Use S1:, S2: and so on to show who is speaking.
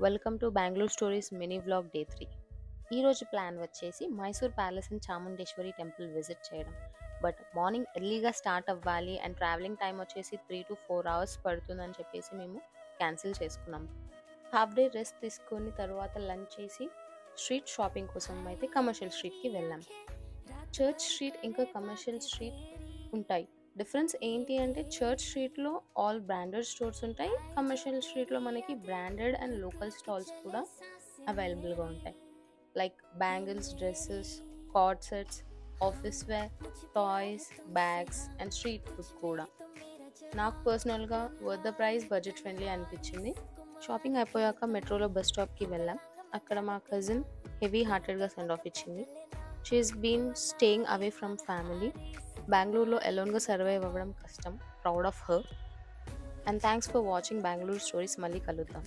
S1: Welcome to Bengaluru stories mini vlog day 3. ఈరోజు plan వచ్చేసి Mysore palace and Chamundeshwari temple visit చేయడం. But morning ఎర్లీగా start అవ్వాలి అండ్ ట్రావెలింగ్ టైం వచ్చేసి 3 to 4 hours పడుతుందని చెప్పేసి మేము క్యాన్సిల్ చేసుకున్నాం. హాఫ్ డే రెస్ట్ తీసుకొని తర్వాత లంచ్ చేసి స్ట్రీట్ షాపింగ్ కోసం అయితే కమర్షియల్ స్ట్రీట్కి వెళ్ళాం. చర్చ్ స్ట్రీట్ ఇంకా కమర్షియల్ స్ట్రీట్ ఉంటాయి. డిఫరెన్స్ ఏంటి అంటే చర్చ్ స్ట్రీట్లో ఆల్ బ్రాండెడ్ స్టోర్స్ ఉంటాయి. కమర్షియల్ స్ట్రీట్లో మనకి బ్రాండెడ్ అండ్ లోకల్ స్టాల్స్ కూడా అవైలబుల్గా ఉంటాయి. Like bangles, dresses, card sets, office wear, toys, bags and street food కూడా. నాకు పర్సనల్గా worth the price, budget friendly అనిపించింది. షాపింగ్ అయిపోయాక మెట్రోలో బస్ స్టాప్కి వెళ్ళాం. అక్కడ మా కజిన్ హెవీ హార్టెడ్గా సెండ్ ఆఫ్ ఇచ్చింది. She's been staying away from family. బెంగళూరులో ఎలోన్గా సర్వైవ్ అవ్వడం కష్టం. Proud of her. And thanks for watching Bengaluru stories. మళ్ళీ కలుద్దాం.